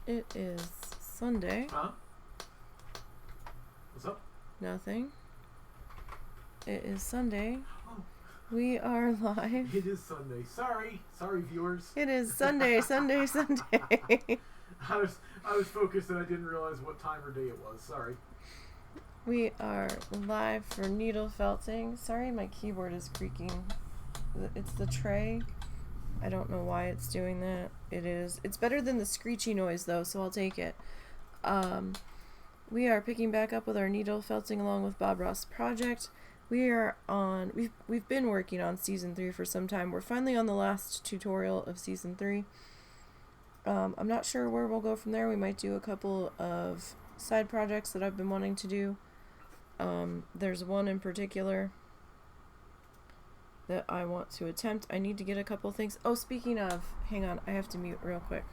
It is Sunday. Huh? What's up? Nothing. It is Sunday. Oh. We are live. It is Sunday. Sorry, viewers. It is Sunday. I was focused and I didn't realize what time or day it was. Sorry. We are live for needle felting. Sorry, my keyboard is creaking. It's the tray. I don't know why it's doing that. It is. It's better than the screechy noise though, so I'll take it. We are picking back up with our needle felting along with Bob Ross project. We are on. We've been working on season 3 for some time. We're finally on the last tutorial of season 3. I'm not sure where we'll go from there. We might do a couple of side projects that I've been wanting to do. There's one in particular that I want to attempt. I need to get a couple things. Oh, speaking of, hang on, I have to mute real quick.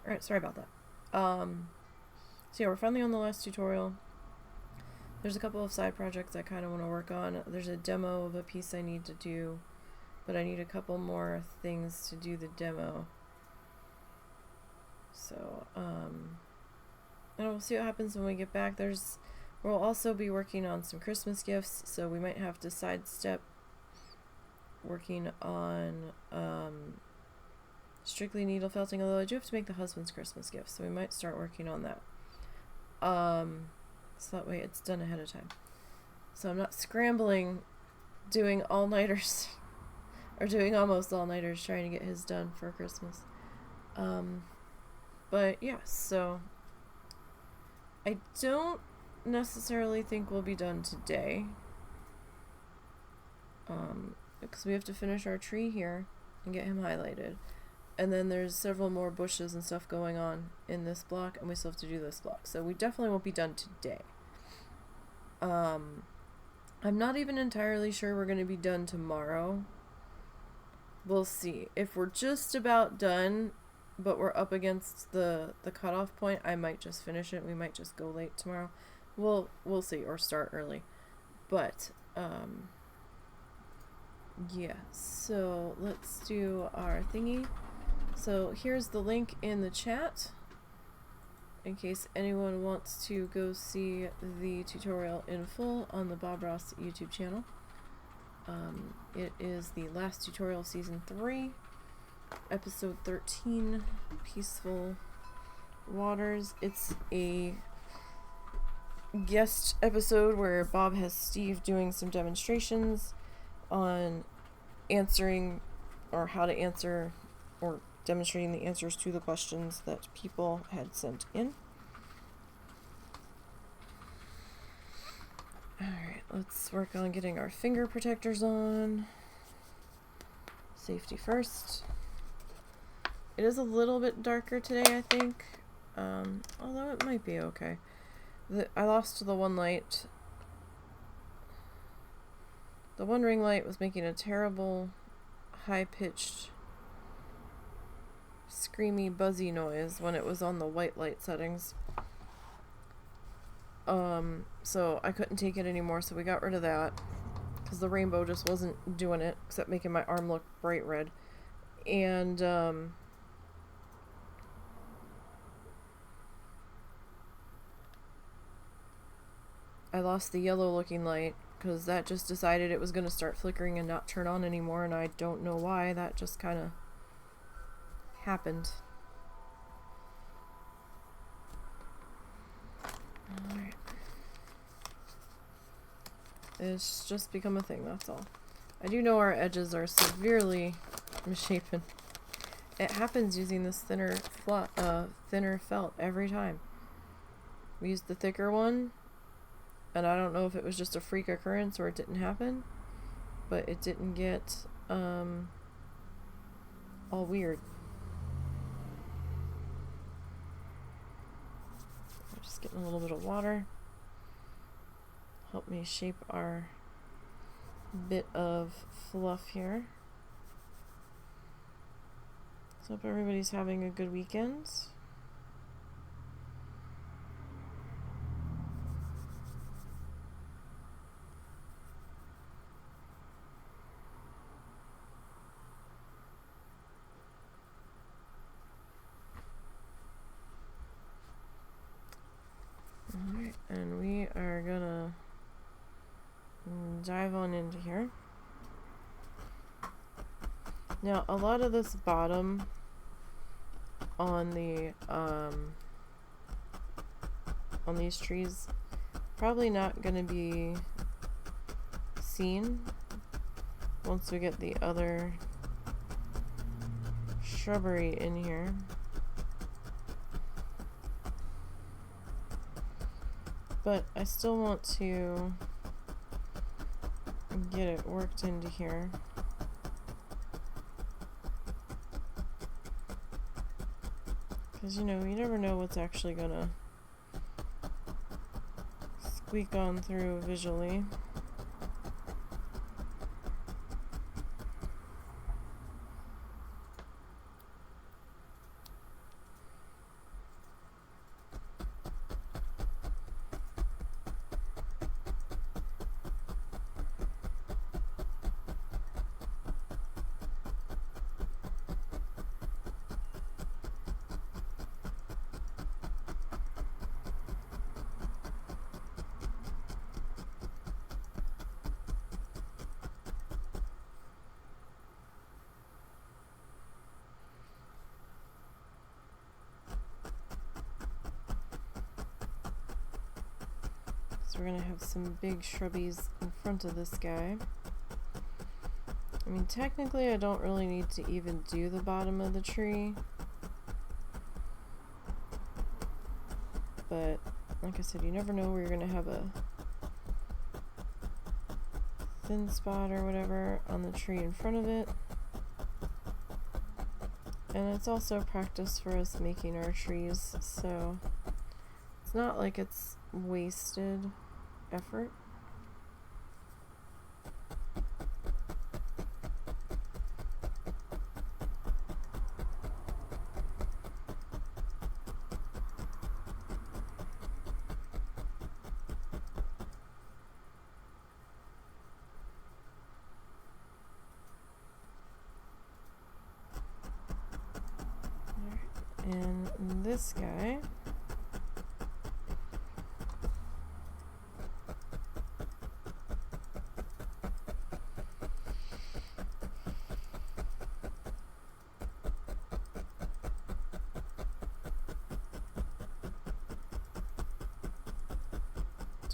Alright, sorry about that. So yeah, we're finally on the last tutorial. There's a couple of side projects I kind of want to work on. There's a demo of a piece I need to do, but I need a couple more things to do the demo. So, and we'll see what happens when we get back. We'll also be working on some Christmas gifts, so we might have to sidestep working on strictly needle felting, although I do have to make the husband's Christmas gift, so we might start working on that. So that way it's done ahead of time. So I'm not scrambling doing all-nighters or doing almost all-nighters trying to get his done for Christmas. But yeah, so I don't necessarily think we'll be done today. Because we have to finish our tree here and get him highlighted. And then there's several more bushes and stuff going on in this block, and we still have to do this block. So we definitely won't be done today. I'm not even entirely sure we're going to be done tomorrow. We'll see. If we're just about done, but we're up against the cutoff point, I might just finish it. We might just go late tomorrow. We'll see, or start early. But, yeah. So let's do our thingy. So here's the link in the chat in case anyone wants to go see the tutorial in full on the Bob Ross YouTube channel. It is the last tutorial of season 3, episode 13, Peaceful Waters. It's a guest episode where Bob has Steve doing some demonstrations on answering, or how to answer, or demonstrating the answers to the questions that people had sent in. Alright, let's work on getting our finger protectors on. Safety first. It is a little bit darker today, I think. Although it might be okay. I lost the one light. The one ring light was making a terrible, high-pitched, screamy, buzzy noise when it was on the white light settings. So I couldn't take it anymore, so we got rid of that. Because the rainbow just wasn't doing it, except making my arm look bright red. And, I lost the yellow looking light, because that just decided it was going to start flickering and not turn on anymore, and I don't know why. That just kind of happened. Alright. It's just become a thing, that's all. I do know our edges are severely misshapen. It happens using this thinner felt every time. We used the thicker one, and I don't know if it was just a freak occurrence or it didn't happen, but it didn't get all weird. I'm just getting a little bit of water. Help me shape our bit of fluff here. So hope everybody's having a good weekend. Alright, and we are gonna dive on into here. Now, a lot of this bottom on the on these trees probably not going to be seen once we get the other shrubbery in here. But I still want to get it worked into here. Because, you know, you never know what's actually gonna squeak on through visually. So we're gonna have some big shrubbies in front of this guy. I mean, technically I don't really need to even do the bottom of the tree, but like I said, you never know where you're gonna have a thin spot or whatever on the tree in front of it. And it's also practice for us making our trees, so it's not like it's wasted effort. And this guy,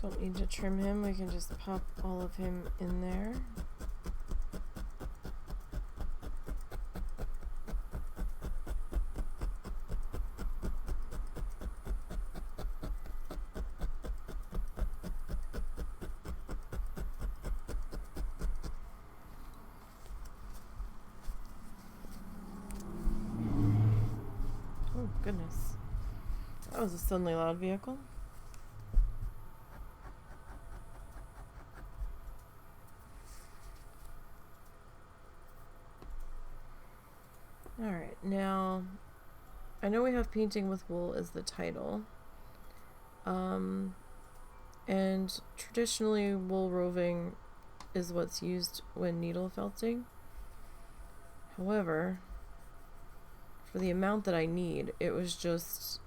don't need to trim him, we can just pop all of him in there. Oh goodness, that was a suddenly loud vehicle. Alright, now I know we have painting with wool as the title, and traditionally wool roving is what's used when needle felting. However, for the amount that I need, it was just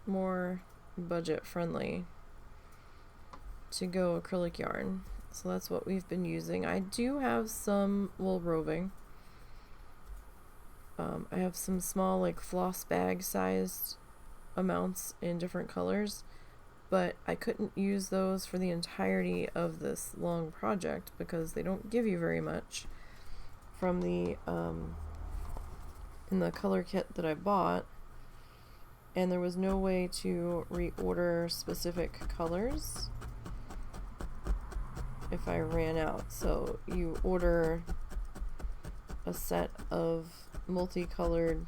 more budget friendly to go acrylic yarn. So that's what we've been using. I do have some wool roving. I have some small like floss bag sized amounts in different colors, but I couldn't use those for the entirety of this long project because they don't give you very much from the in the color kit that I bought, and there was no way to reorder specific colors if I ran out. So you order a set of multicolored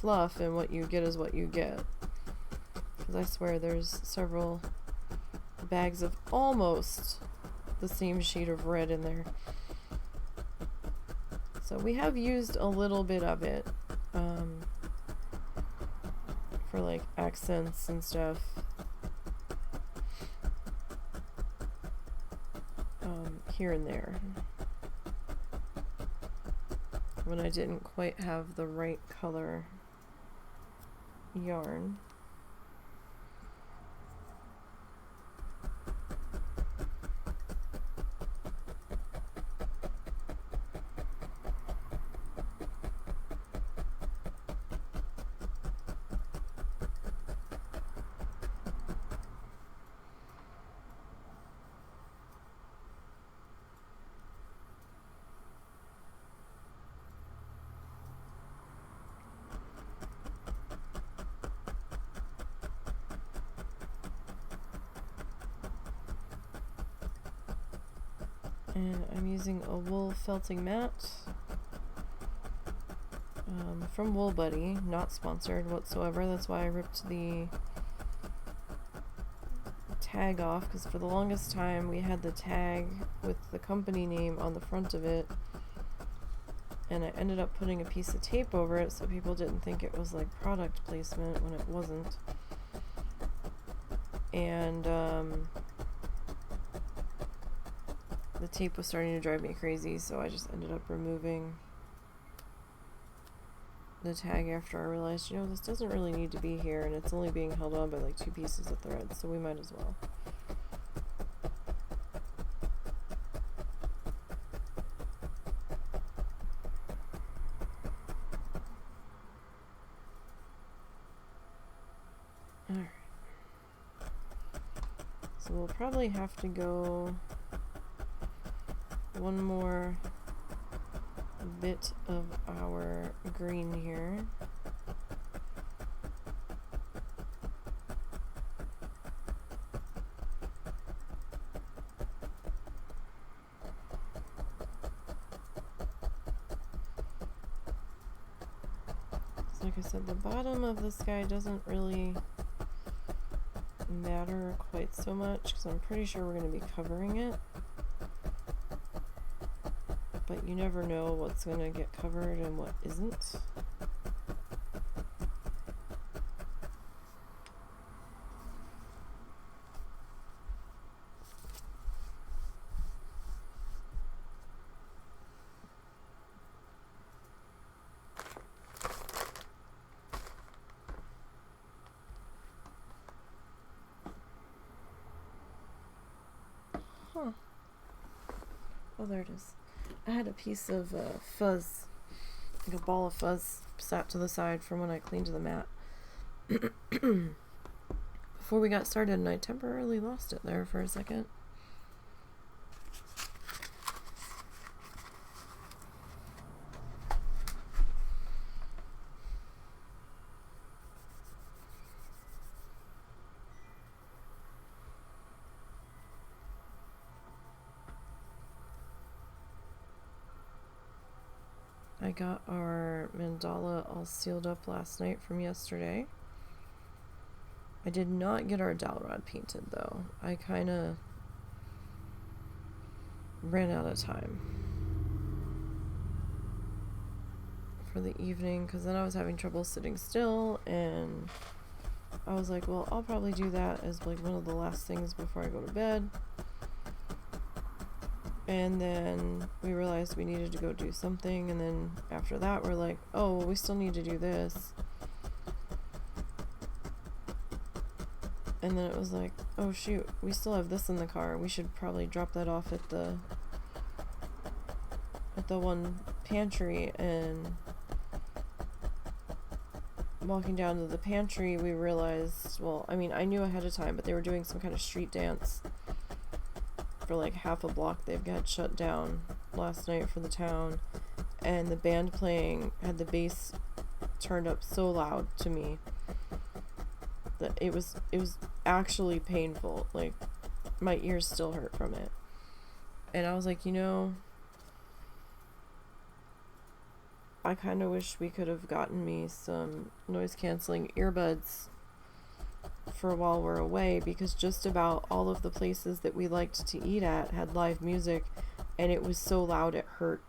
fluff and what you get is what you get. Because I swear there's several bags of almost the same shade of red in there. So we have used a little bit of it for like accents and stuff. Here and there. When I didn't quite have the right color yarn. And I'm using a wool felting mat from Wool Buddy, not sponsored whatsoever. That's why I ripped the tag off, because for the longest time we had the tag with the company name on the front of it, and I ended up putting a piece of tape over it so people didn't think it was like product placement when it wasn't. And the tape was starting to drive me crazy, so I just ended up removing the tag after I realized, you know, this doesn't really need to be here, and it's only being held on by like 2 pieces of thread, so we might as well. Alright. So we'll probably have to go one more bit of our green here. So like I said, the bottom of this guy doesn't really matter quite so much because I'm pretty sure we're going to be covering it. But you never know what's going to get covered and what isn't. Huh. Oh, there it is. I had a piece of fuzz, like a ball of fuzz, sat to the side from when I cleaned the mat before we got started, and I temporarily lost it there for a second. I got our mandala all sealed up last night from yesterday. I did not get our dowel rod painted though. I kind of ran out of time for the evening because then I was having trouble sitting still, and I was like, well, I'll probably do that as like one of the last things before I go to bed. And then we realized we needed to go do something, and then after that we're like, oh, well, we still need to do this. And then it was like, oh shoot, we still have this in the car. We should probably drop that off at the one pantry. And walking down to the pantry, we realized, well, I mean, I knew ahead of time, but they were doing some kind of street dance for like half a block. They've got shut down last night for the town, and the band playing had the bass turned up so loud to me that it was actually painful. Like, my ears still hurt from it. And I was like, you know, I kind of wish we could have gotten me some noise canceling earbuds for while we're away, because just about all of the places that we liked to eat at had live music, and it was so loud it hurt.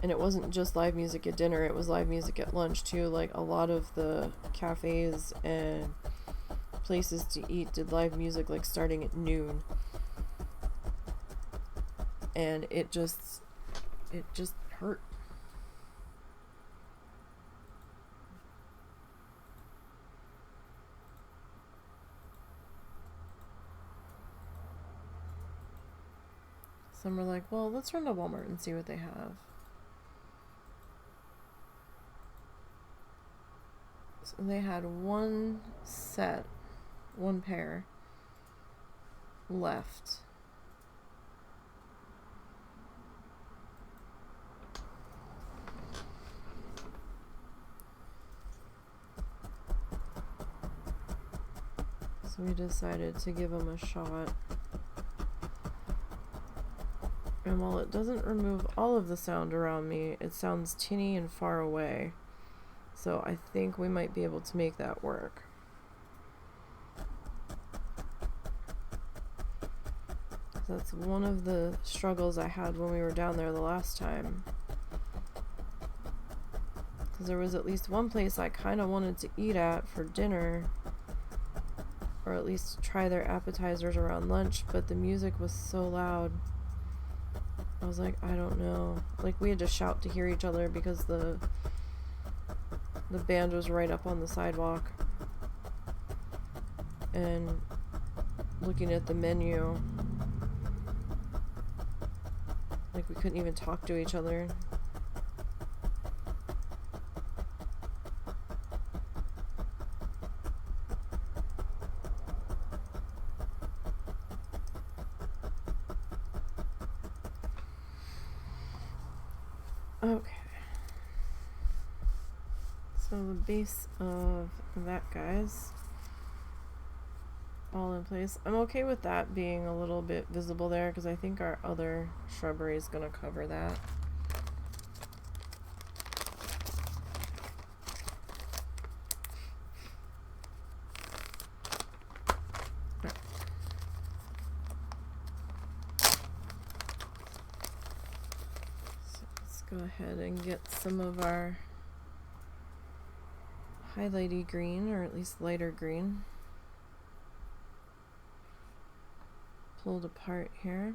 And it wasn't just live music at dinner, it was live music at lunch too. Like, a lot of the cafes and places to eat did live music, like, starting at noon. And it just hurt. Some were like, well, let's run to Walmart and see what they have. So they had one pair left. So we decided to give them a shot. And while it doesn't remove all of the sound around me, it sounds tinny and far away. So I think we might be able to make that work. That's one of the struggles I had when we were down there the last time. Because there was at least one place I kind of wanted to eat at for dinner, or at least try their appetizers around lunch, but the music was so loud. I was like, I don't know. Like, we had to shout to hear each other because the band was right up on the sidewalk. And looking at the menu, like, we couldn't even talk to each other. Okay. So the base of that guy's all in place. I'm okay with that being a little bit visible there because I think our other shrubbery is going to cover that. Go ahead and get some of our highlighty green, or at least lighter green, pulled apart here.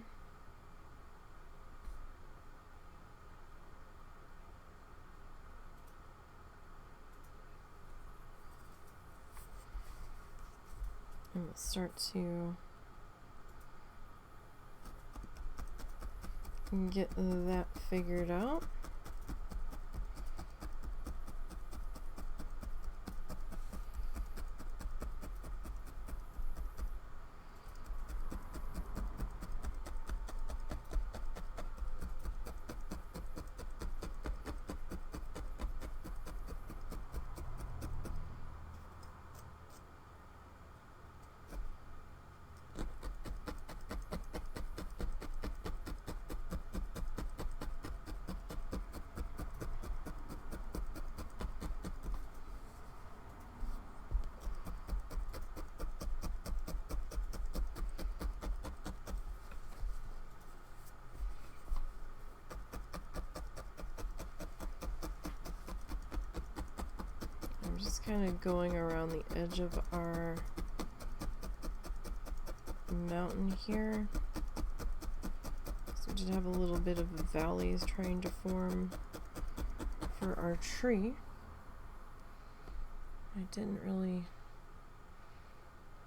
And we'll start to get that figured out. I'm just kind of going around the edge of our mountain here. So we just have a little bit of valleys trying to form for our tree. I didn't really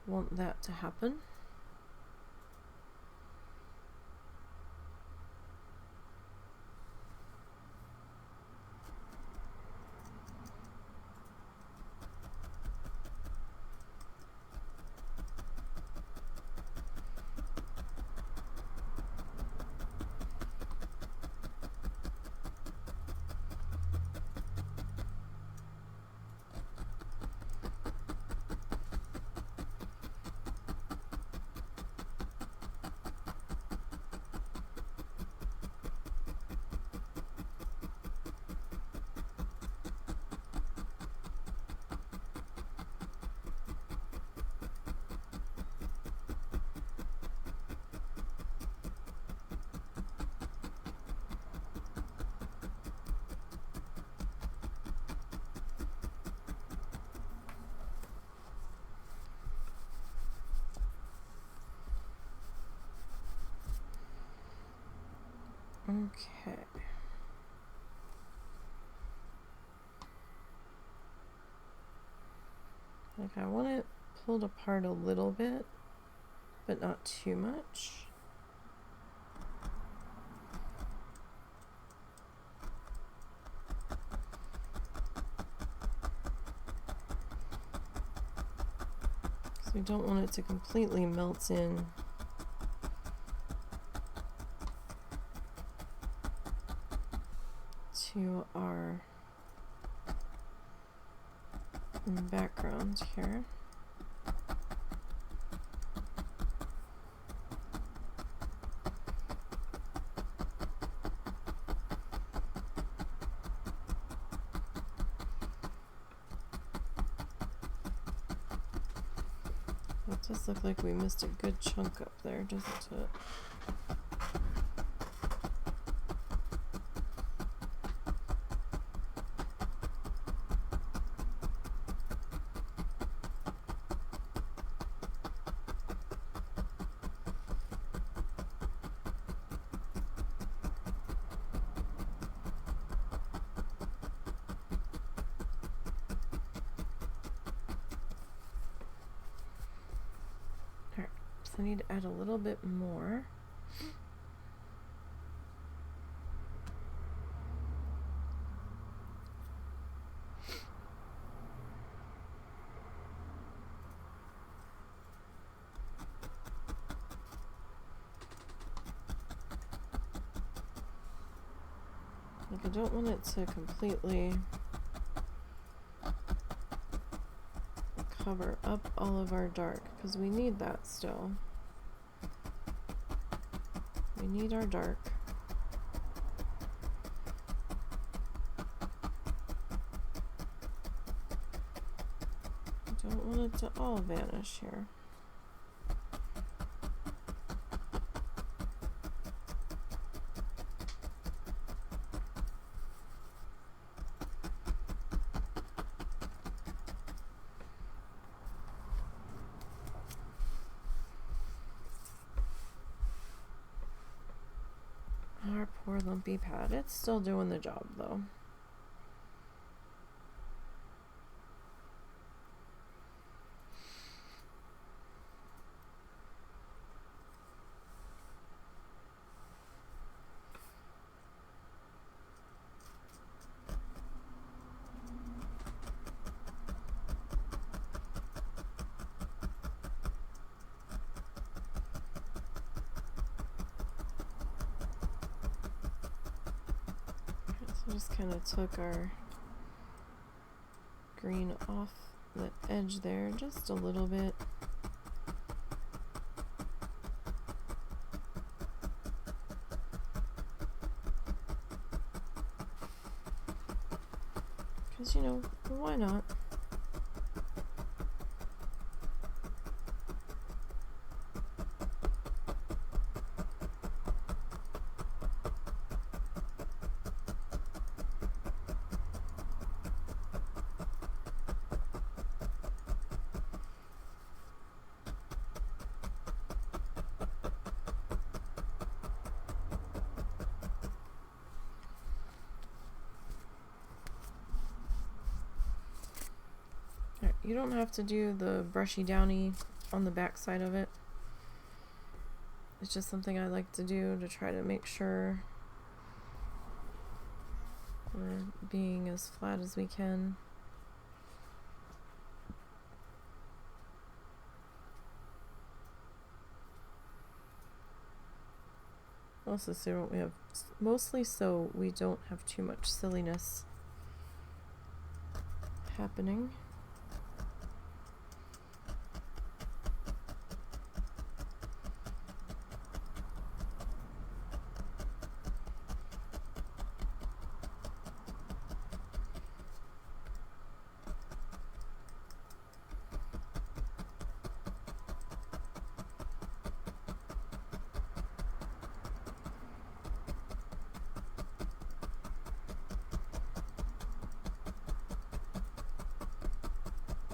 want that to happen. Okay. Like I want it pulled apart a little bit, but not too much. So we don't want it to completely melt in. To our background here. It does look like we missed a good chunk up there, doesn't it? I need to add a little bit more. Like I don't want it to completely cover up all of our dark because we need that still. We need our dark. I don't want it to all vanish here. Our poor lumpy pad. It's still doing the job though. Just kind of took our green off the edge there just a little bit. Because, you know, why not? you don't have to do the brushy downy on the back side of it. It's just something I like to do to try to make sure we're being as flat as we can. Also, so we have mostly so we don't have too much silliness happening.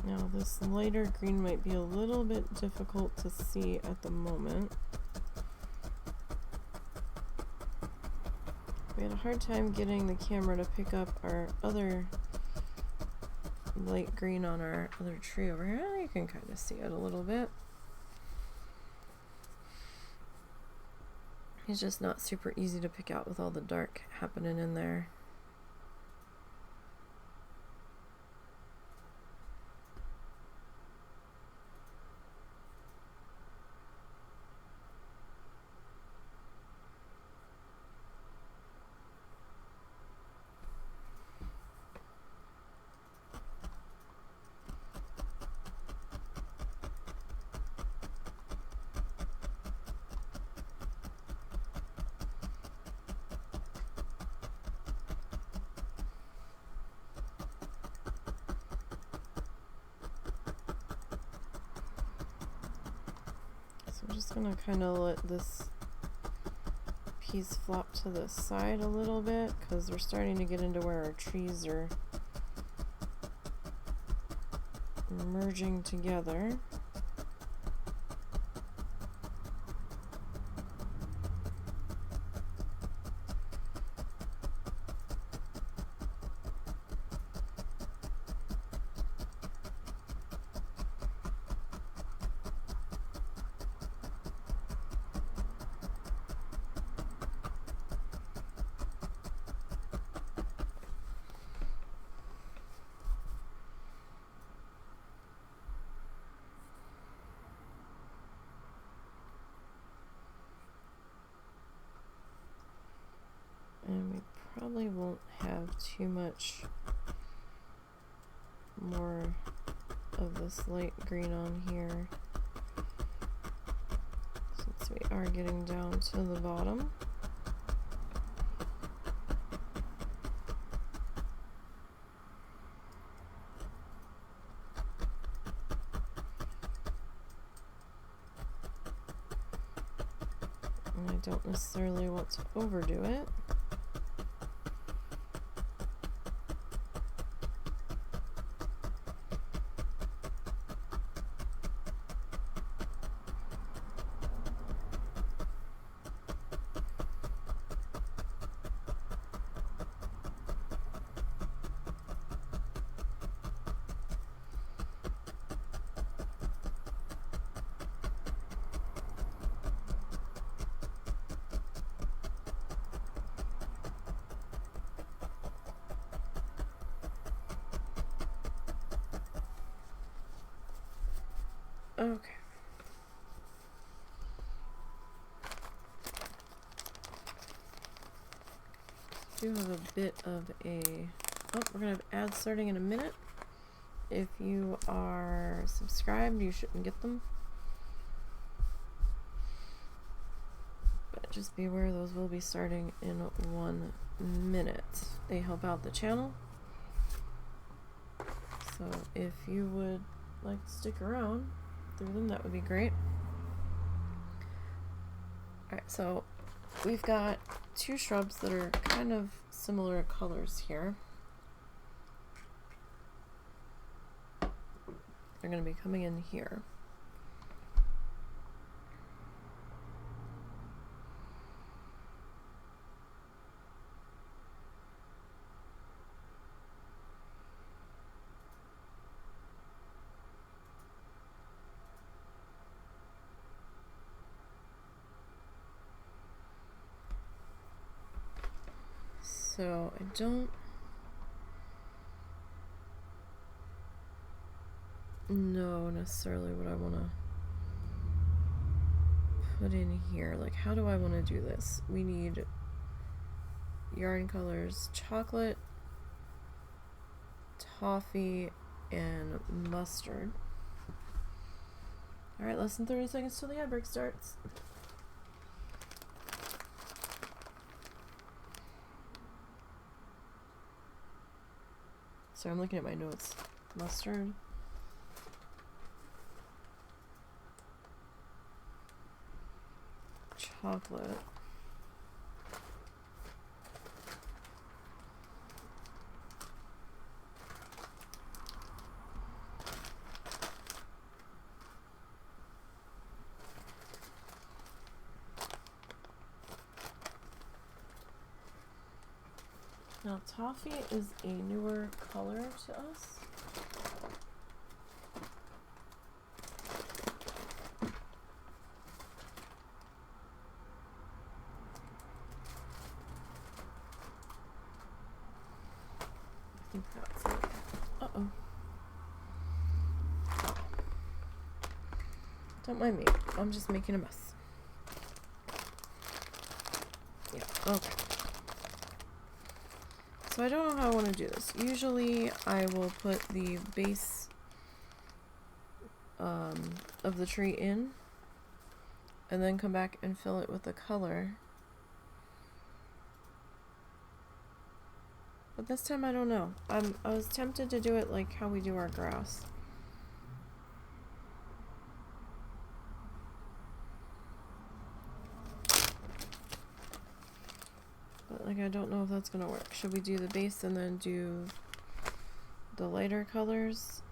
Now this lighter green might be a little bit difficult to see at the moment. We had a hard time getting the camera to pick up our other light green on our other tree over here. You can kind of see it a little bit. It's just not super easy to pick out with all the dark happening in there. I'm just going to kind of let this piece flop to the side a little bit because we're starting to get into where our trees are merging together. And we probably won't have too much more of this light green on here since we are getting down to the bottom. And I don't necessarily want to overdo it. Okay. Do have a bit of a... Oh, we're going to have ads starting in a minute. If you are subscribed, you shouldn't get them. But just be aware those will be starting in 1 minute. They help out the channel. So if you would like to stick around through them, that would be great. Alright, so we've got 2 shrubs that are kind of similar colors here. They're going to be coming in here. So I don't know necessarily what I want to put in here. Like, how do I want to do this? We need yarn colors, chocolate, toffee, and mustard. Alright, less than 30 seconds till the ad break starts. So I'm looking at my notes. Mustard. Chocolate. Now, toffee is a newer color to us. I think that's it. Uh-oh. Don't mind me. I'm just making a mess. Yeah, okay. So I don't know how I want to do this. Usually I will put the base of the tree in and then come back and fill it with the color. But this time I don't know. I was tempted to do it like how we do our grass. But like I don't know if that's gonna work. Should we do the base and then do the lighter colors?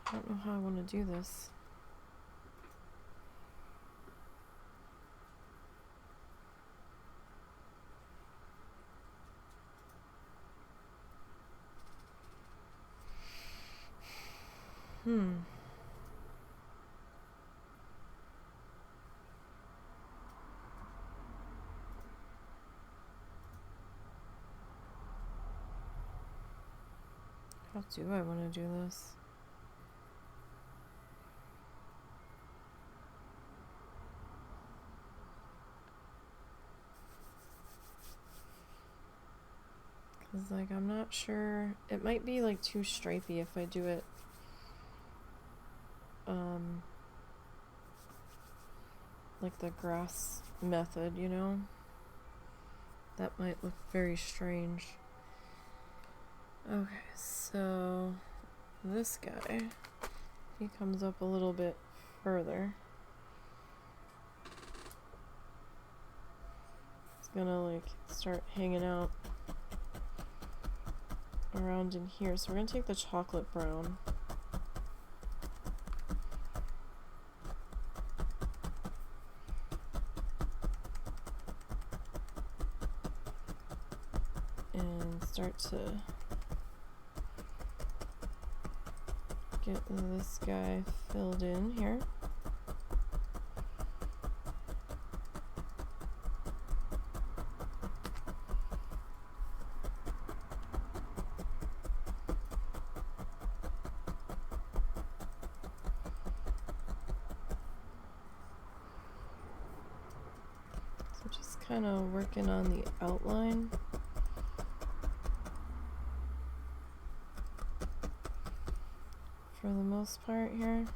I don't know how I want to do this. How do I want to do this? Because, like, I'm not sure. It might be, like, too stripey if I do it, like the grass method, you know? That might look very strange. Okay, so this guy, he comes up a little bit further. It's gonna, like, start hanging out around in here. So we're gonna take the chocolate brown. And start to get this guy filled in here. So just kind of working on the outline. For the most part here.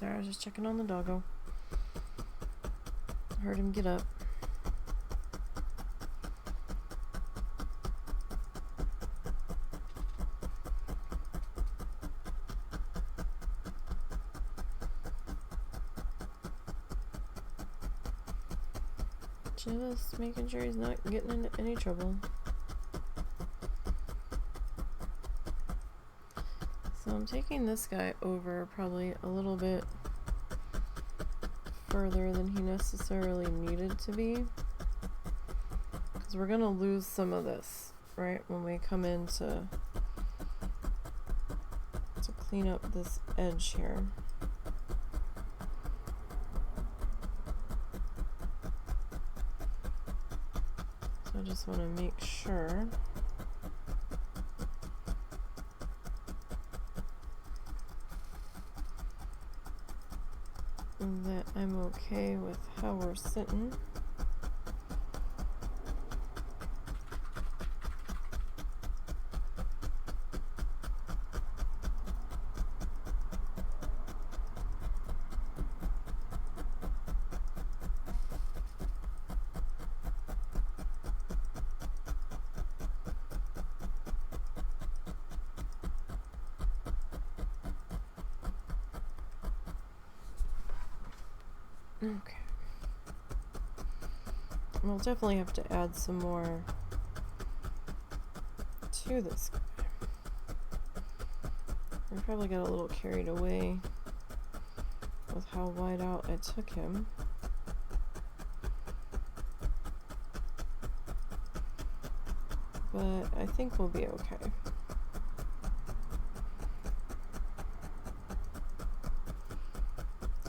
Sorry, I was just checking on the doggo. Heard him get up. Just making sure he's not getting into any trouble. So I'm taking this guy over probably a little bit further than he necessarily needed to be, because we're gonna lose some of this, right, when we come in to clean up this edge here. So I just want to make sure that I'm okay with how we're sitting. Okay. We'll definitely have to add some more to this guy. I probably got a little carried away with how wide out I took him. But I think we'll be okay.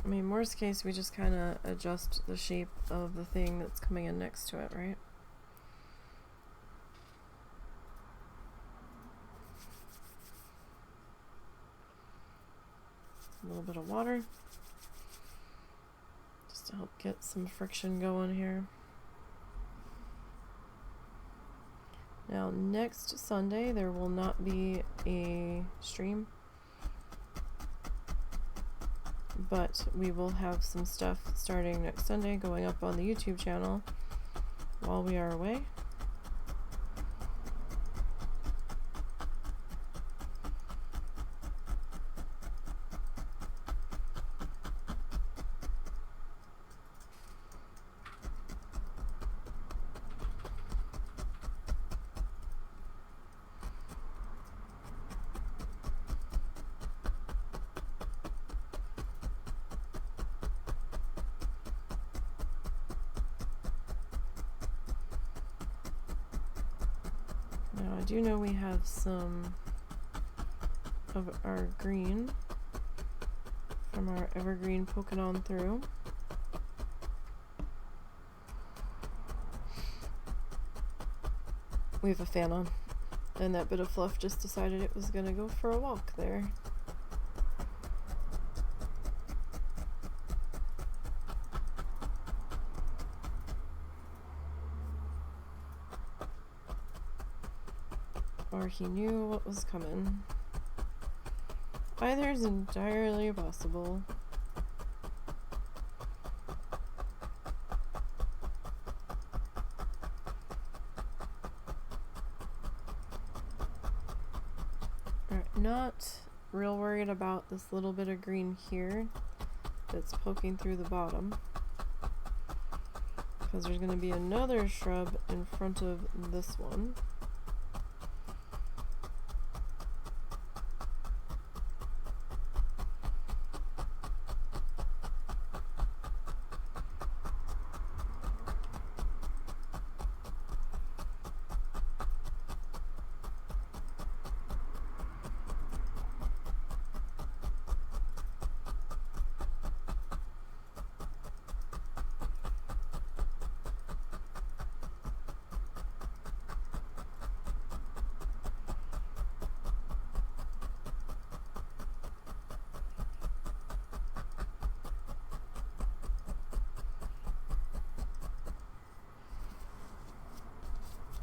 I mean, worst case, we just kind of adjust the shape of the thing that's coming in next to it, right? A little bit of water, just to help get some friction going here. Now, next Sunday, there will not be a stream, but we will have some stuff starting next Sunday going up on the YouTube channel while we are away. Now, I do know we have some of our green from our evergreen poking on through. We have a fan on, and that bit of fluff just decided it was going to go for a walk there. Or he knew what was coming. Either is entirely possible. Alright, not real worried about this little bit of green here that's poking through the bottom, because there's going to be another shrub in front of this one.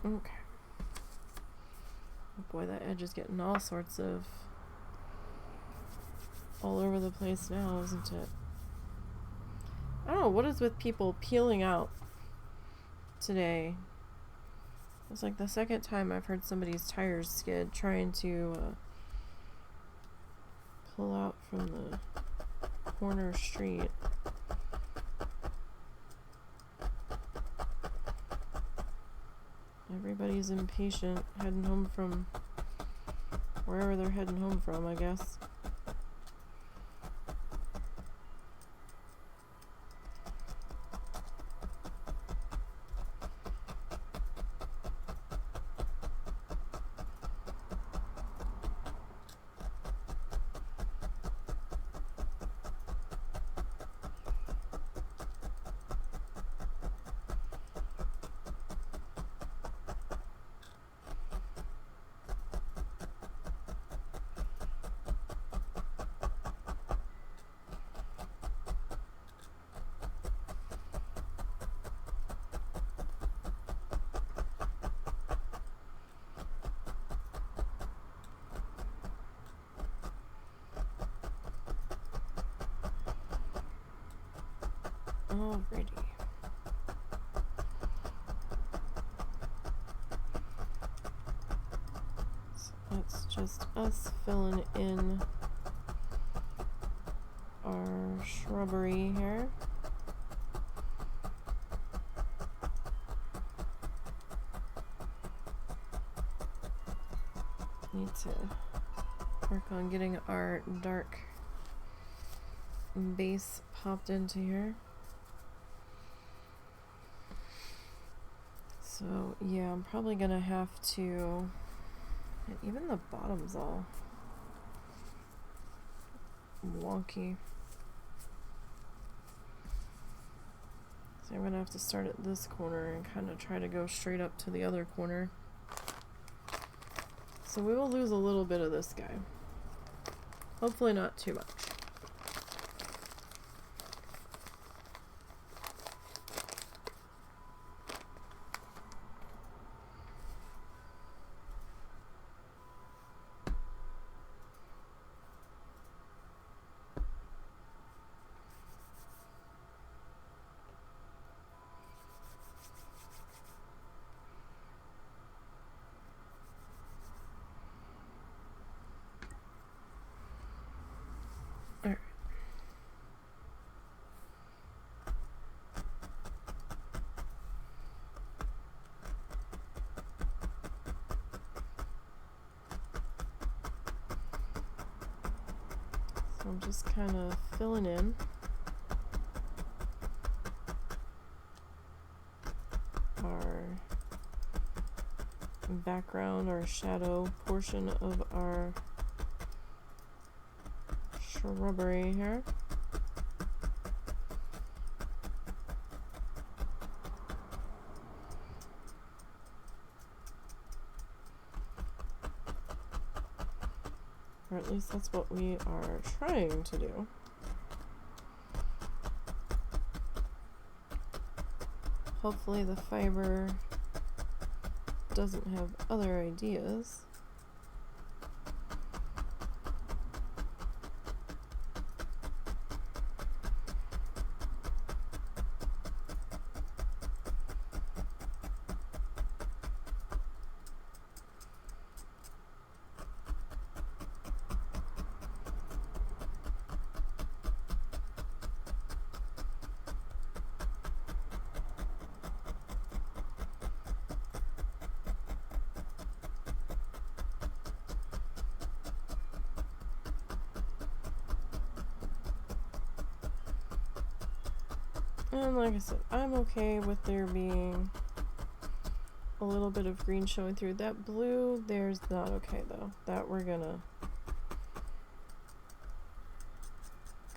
Okay. Oh boy, that edge is getting all sorts of all over the place now, isn't it? I don't know, what is with people peeling out today? It's like the second time I've heard somebody's tires skid trying to pull out from the corner street. Everybody's impatient, heading home from wherever they're heading home from, I guess. Alrighty. So that's just us filling in our shrubbery here. Need to work on getting our dark base popped into here. So yeah, I'm probably gonna have to, and even the bottom's all wonky. So I'm gonna have to start at this corner and kind of try to go straight up to the other corner. So we will lose a little bit of this guy. Hopefully not too much. I'm just kind of filling in our background or shadow portion of our shrubbery here. Or at least that's what we are trying to do. Hopefully the fiber doesn't have other ideas. And like I said, I'm okay with there being a little bit of green showing through. That blue, there's not okay though. That we're gonna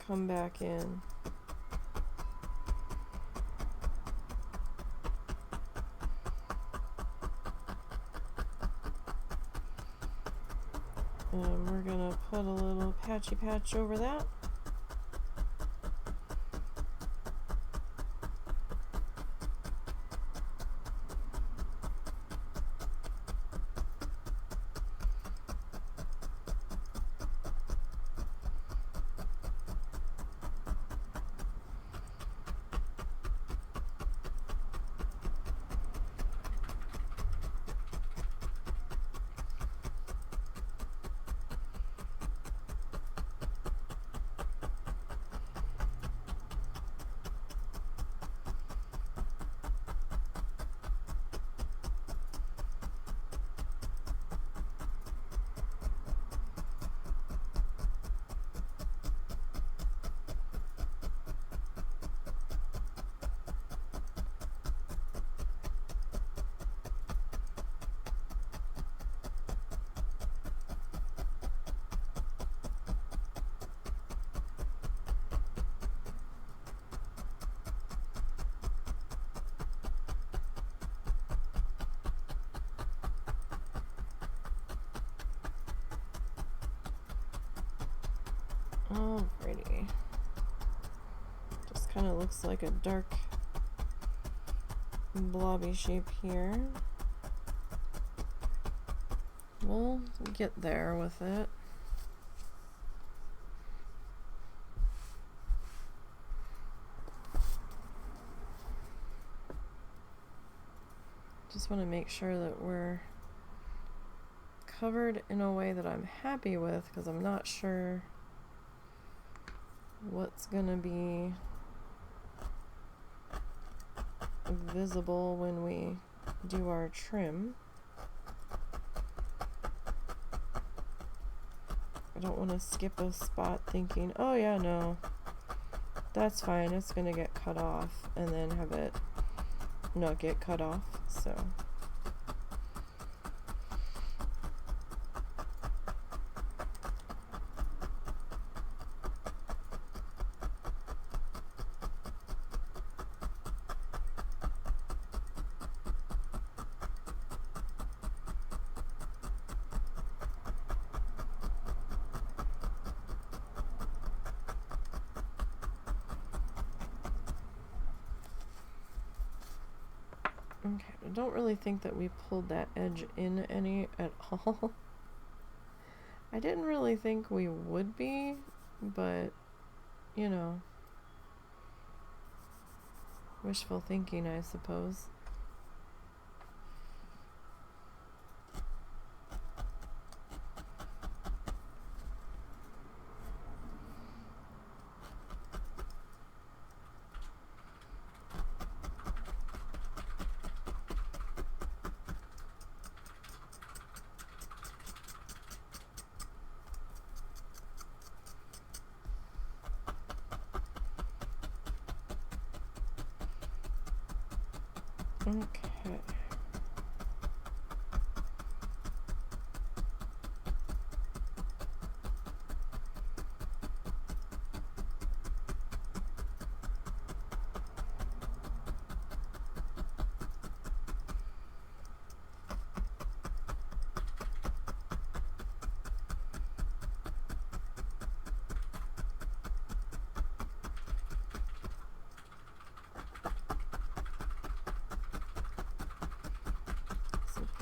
come back in. And we're gonna put a little patchy patch over that. Alrighty. Just kind of looks like a dark blobby shape here. We'll get there with it. Just want to make sure that we're covered in a way that I'm happy with, because I'm not sure what's gonna be visible when we do our trim. I don't want to skip a spot thinking, oh yeah, no, that's fine, it's gonna get cut off, and then have it not get cut off. So okay, I don't really think that we pulled that edge in any at all. I didn't really think we would be, but, you know, wishful thinking, I suppose. Okay.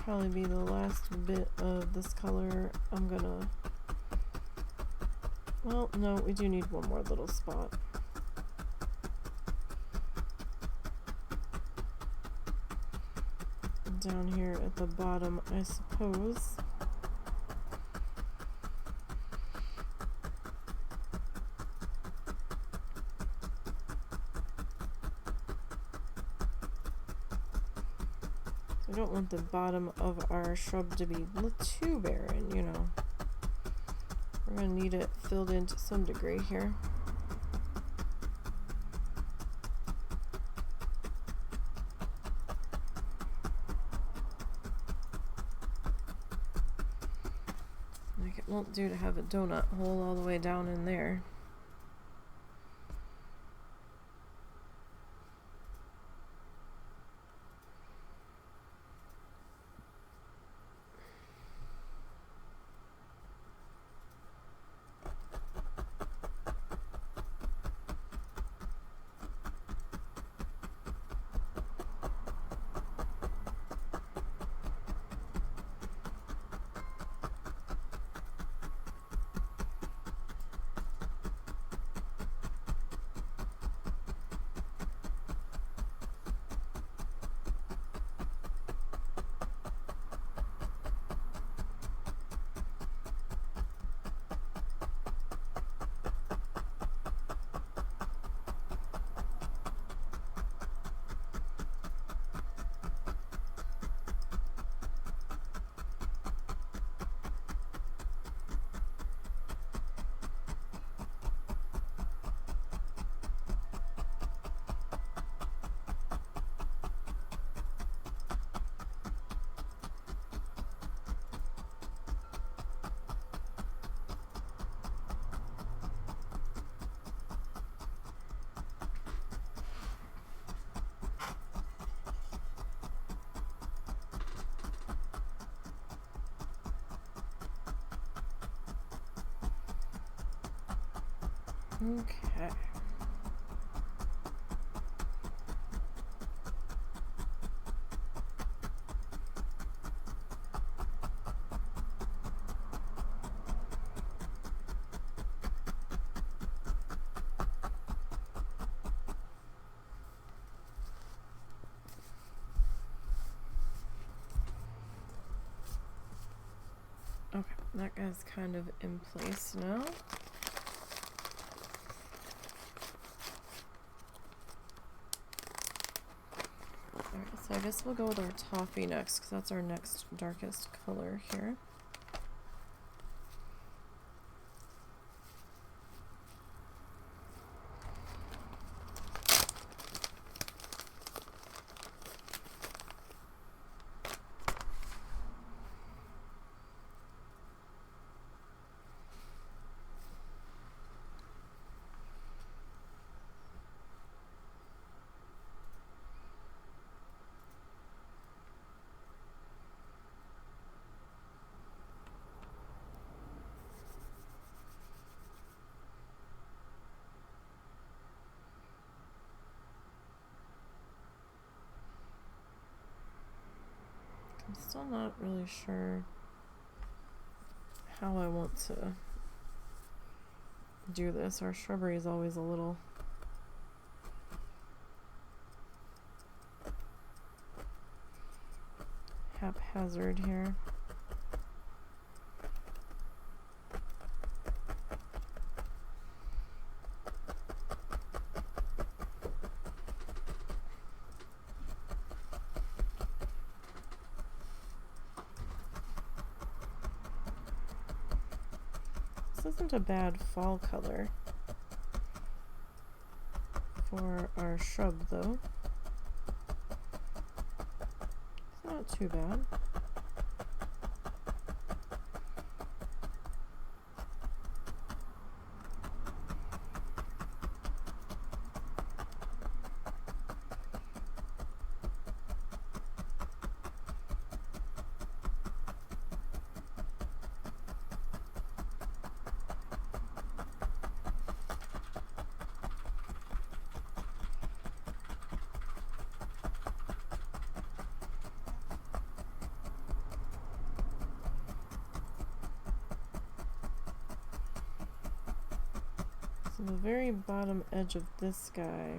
Probably be the last bit of this color. I'm gonna, well, no, we do need one more little spot. Down here at the bottom, I suppose. I don't want the bottom of our shrub to be too barren, you know. We're going to need it filled in to some degree here. Like, it won't do to have a donut hole all the way down in there. Okay. Okay, that guy's kind of in place now. Alright, so I guess we'll go with our toffee next, because that's our next darkest color here. I'm still not really sure how I want to do this. Our shrubbery is always a little haphazard here. This isn't a bad fall color for our shrub, though. It's not too bad. So the very bottom edge of this guy,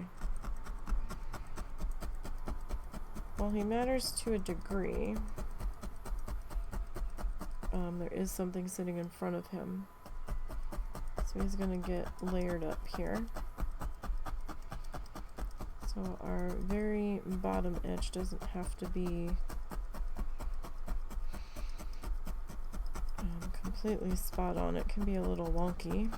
while he matters to a degree, there is something sitting in front of him. So he's going to get layered up here. So our very bottom edge doesn't have to be completely spot on. It can be a little wonky.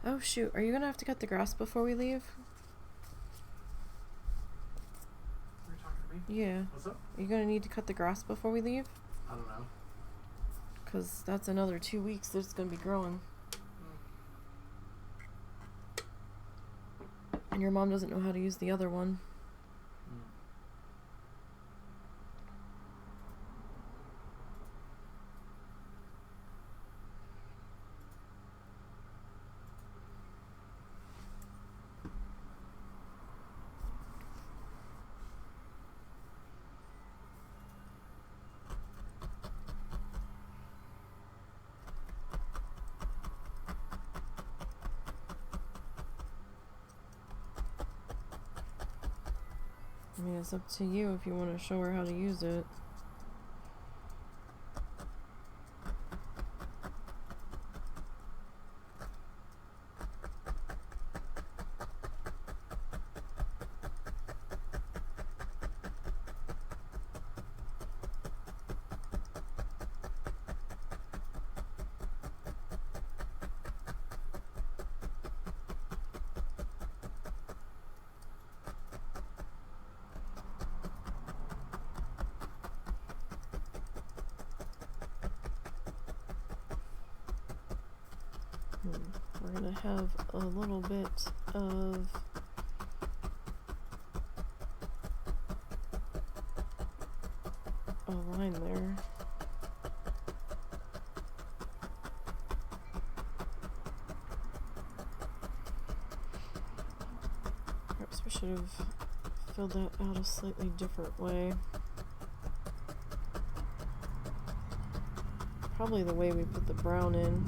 Oh shoot, are you gonna have to cut the grass before we leave? Are you talking to me? Yeah. What's up? Are you gonna need to cut the grass before we leave? I don't know. Because that's another 2 weeks that it's gonna be growing. And your mom doesn't know how to use the other one. I mean, it's up to you if you want to show her how to use it. We're going to have a little bit of a line there. Perhaps we should have filled that out a slightly different way. Probably the way we put the brown in.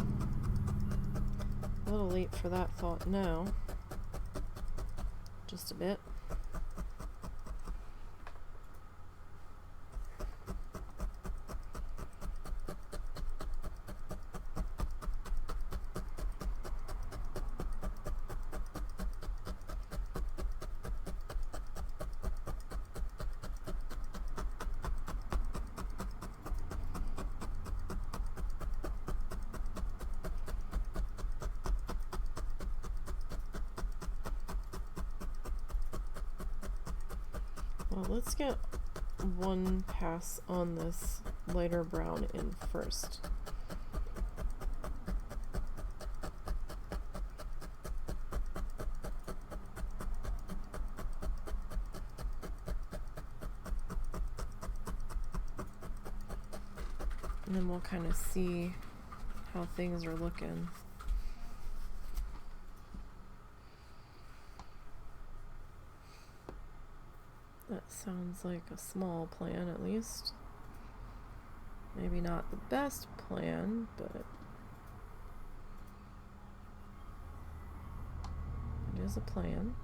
A little late for that thought now. Just a bit. Well, let's get one pass on this lighter brown in first. And then we'll kind of see how things are looking. That sounds like a small plan, at least. Maybe not the best plan, but it is a plan.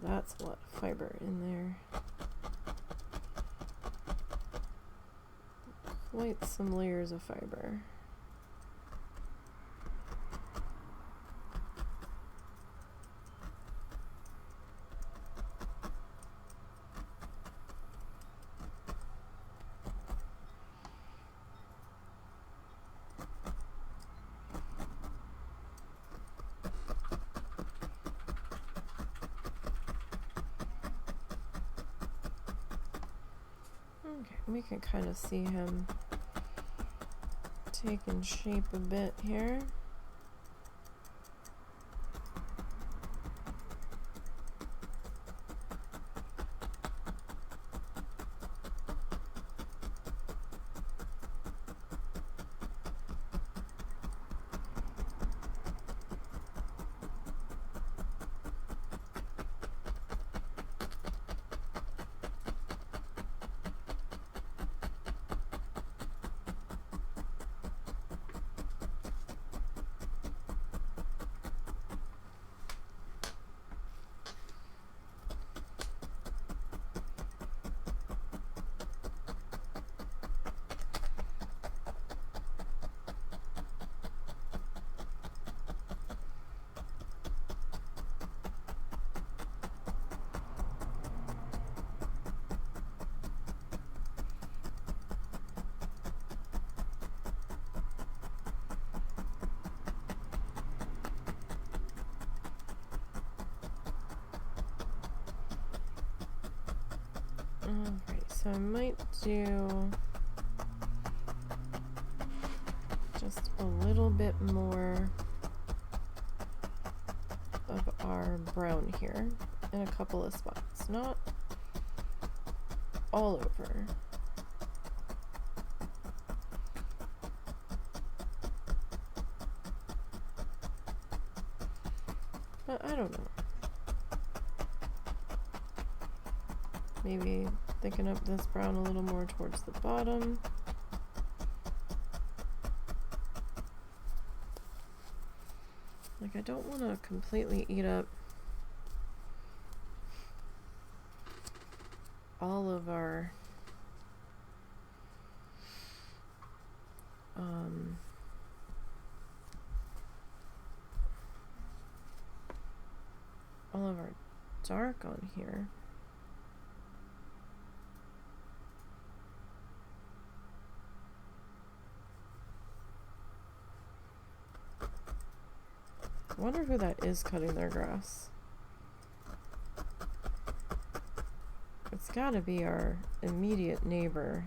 That's a lot of fiber in there. Quite some layers of fiber. Okay, we can kind of see him taking shape a bit here. Alright, so I might do just a little bit more of our brown here in a couple of spots, not all over. But I don't know. Maybe thicken up this brown a little more towards the bottom. Like, I don't want to completely eat up all of our dark on here. I wonder who that is cutting their grass. It's gotta be our immediate neighbor.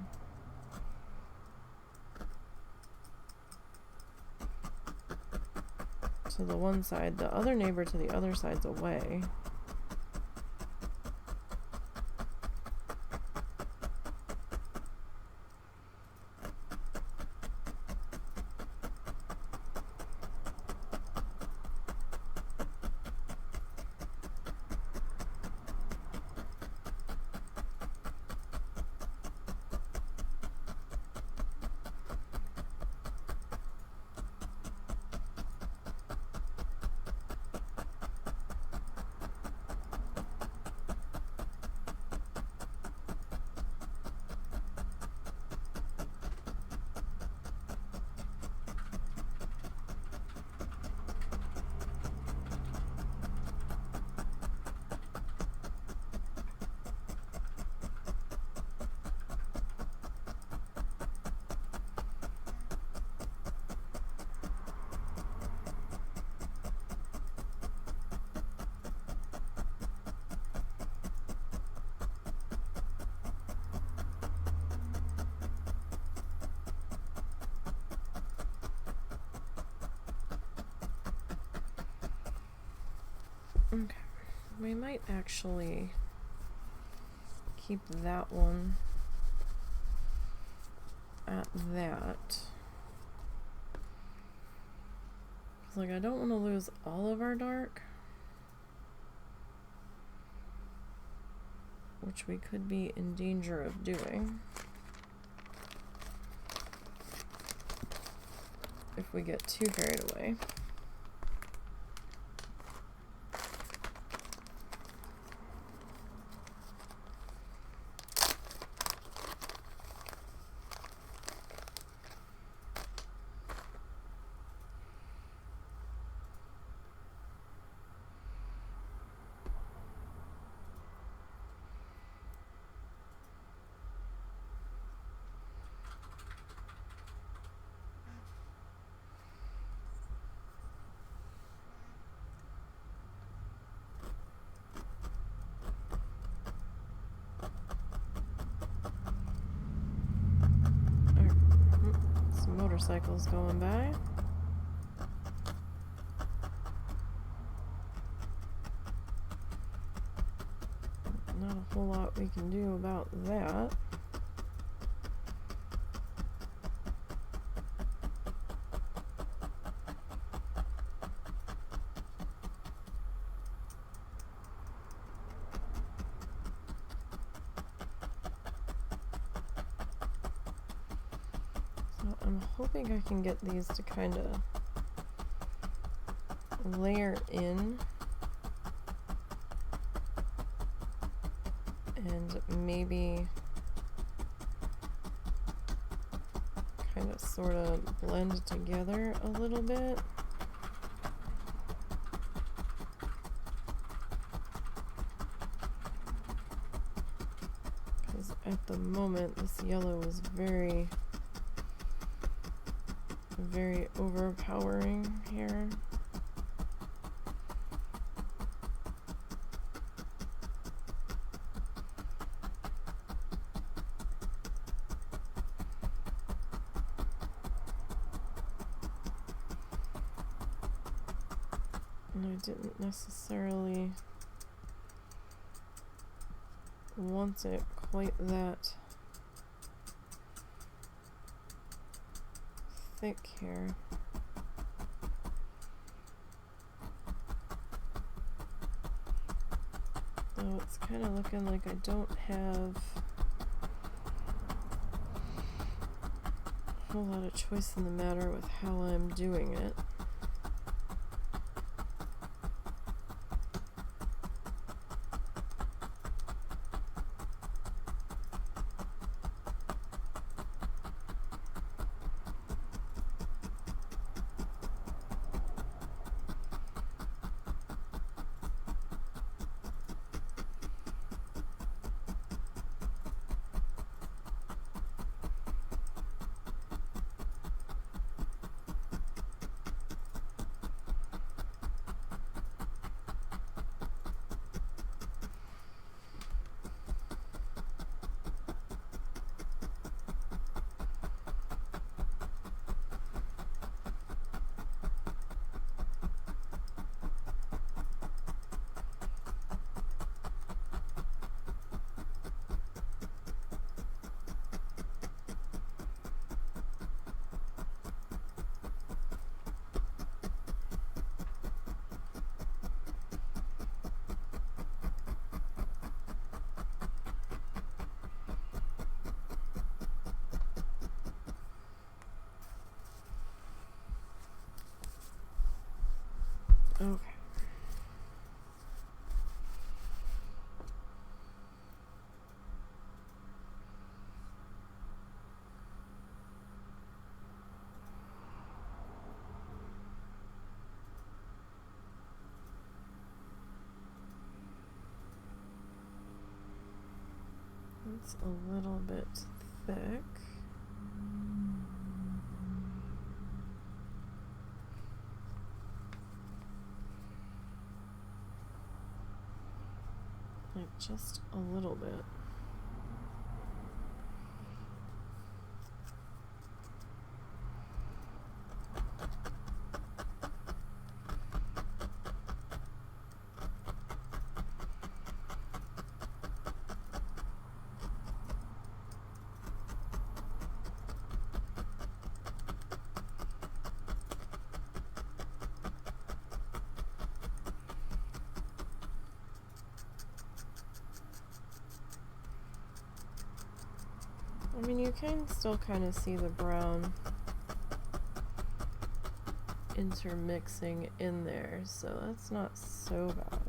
To the one side. The other neighbor to the other side's away. Okay, we might actually keep that one at that. Like, I don't want to lose all of our dark, which we could be in danger of doing if we get too carried away. Motorcycles going by. Not a whole lot we can do about that. I'm hoping I can get these to kind of layer in and maybe kind of sort of blend together a little bit. Because at the moment this yellow is very overpowering here. And I didn't necessarily want it quite that thick here. Though it's kind of looking like I don't have a whole lot of choice in the matter with how I'm doing it. Okay. It's a little bit thick. Like just a little bit. I mean, you can still kind of see the brown intermixing in there, so that's not so bad.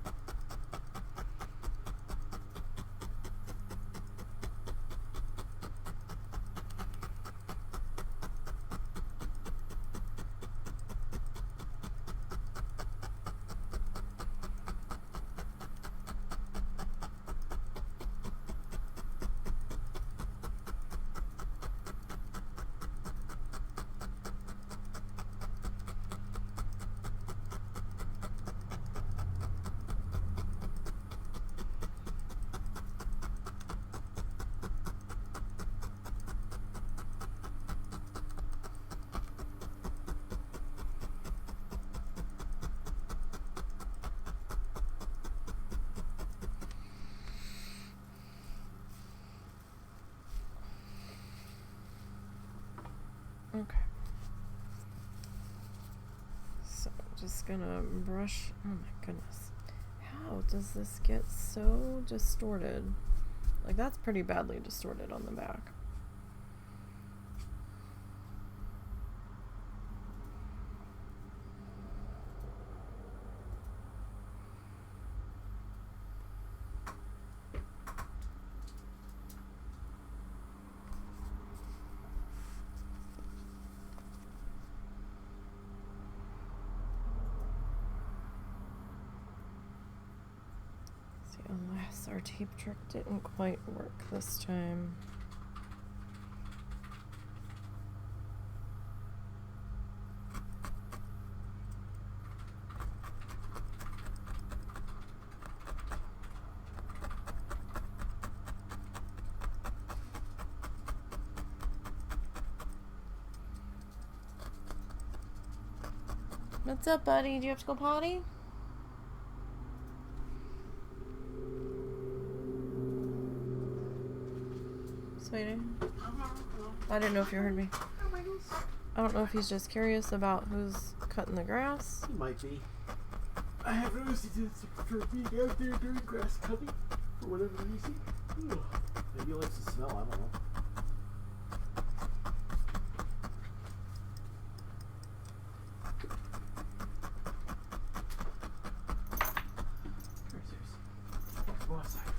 Okay. So I'm just gonna brush. Oh my goodness. How does this get so distorted? Like, that's pretty badly distorted on the back. Alas, our tape trick didn't quite work this time. What's up, buddy? Do you have to go potty? Sweetie? I didn't know if you heard me. I don't know if he's just curious about who's cutting the grass. He might be. I have noticed he tends to prefer being out there during grass cutting for whatever reason. Maybe he likes the smell, I don't know. Go outside.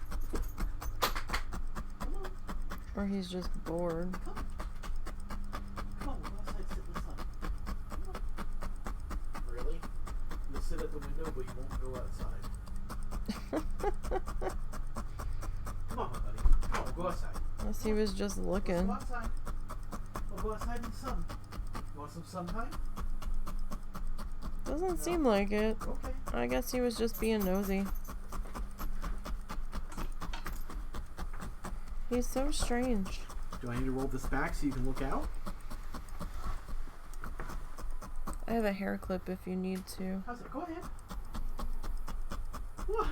Or he's just bored. Come on, we'll go outside, sit in the sun. Come on. Really? You'll sit at the window, but you won't go outside. Come on, my buddy. Come on, we'll go outside. Unless he was just looking. Let's go outside. We'll go outside in the sun. You want some sunshine? Doesn't seem like it. Okay. I guess he was just being nosy. He's so strange. Do I need to roll this back so you can look out? I have a hair clip if you need to. How's it? Go ahead. What?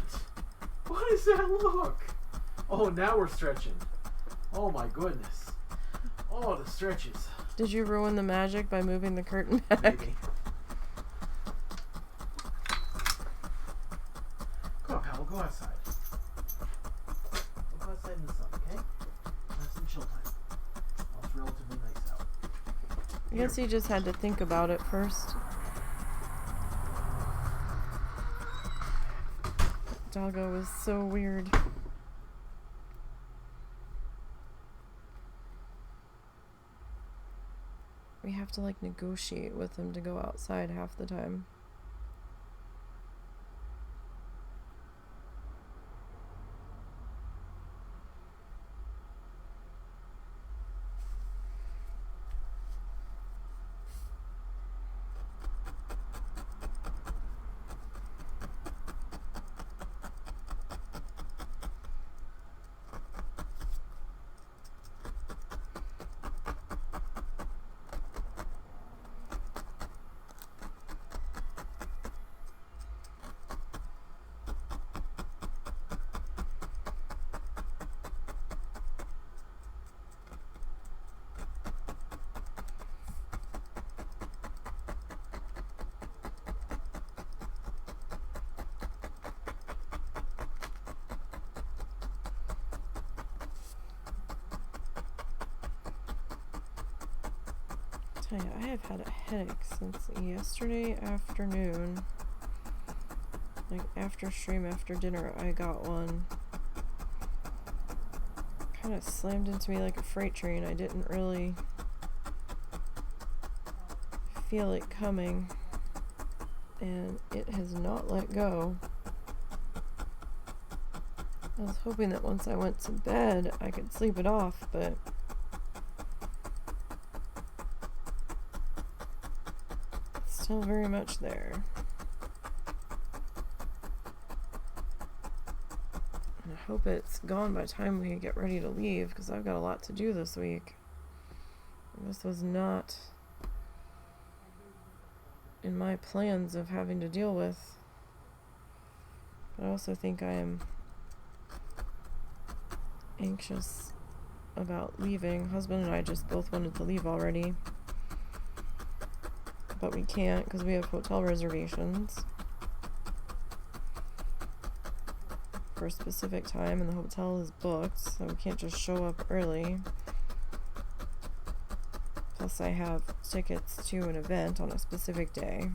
What is that look? Oh, now we're stretching. Oh my goodness. Oh, the stretches. Did you ruin the magic by moving the curtain back? Maybe. Come on, pal. We'll go outside. We'll go outside in the sun, okay? Have some chill time. Well, it's relatively nice out. I guess he just had to think about it first. doggo was so weird. We have to like negotiate with him to go outside half the time. I have had a headache since yesterday afternoon. Like after stream, after dinner, I got one. Kind of slammed into me like a freight train. I didn't really feel it coming, and it has not let go. I was hoping that once I went to bed, I could sleep it off, but still very much there. And I hope it's gone by the time we get ready to leave, because I've got a lot to do this week. This was not in my plans of having to deal with. But I also think I am anxious about leaving. Husband and I just both wanted to leave already, but we can't because we have hotel reservations for a specific time, and the hotel is booked, so we can't just show up early. Plus I have tickets to an event on a specific day,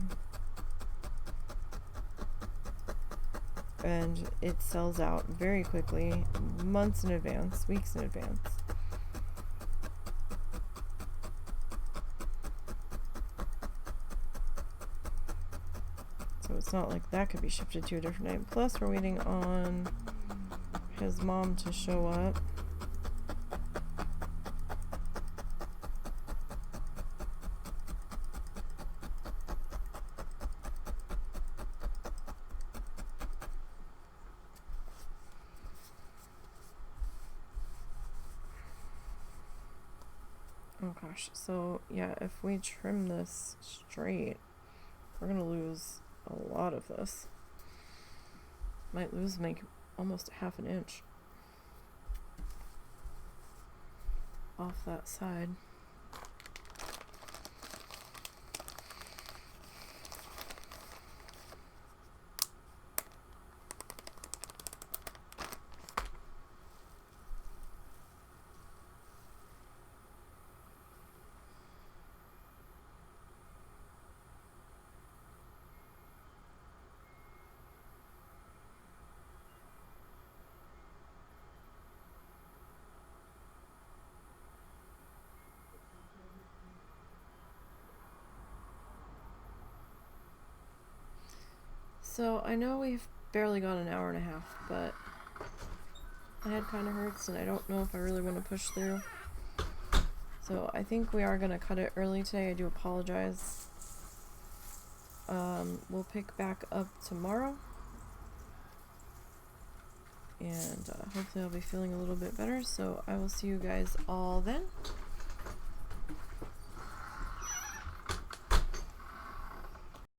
and it sells out very quickly, months in advance, weeks in advance. So it's not like that could be shifted to a different night. Plus we're waiting on his mom to show up. Oh gosh, so yeah, if we trim this straight, we're gonna lose a lot of this. Might lose like almost half an inch off that side. So I know we've barely got an hour and a half, but my head kind of hurts and I don't know if I really want to push through. So I think we are going to cut it early today. I do apologize. We'll pick back up tomorrow. And hopefully I'll be feeling a little bit better. So I will see you guys all then.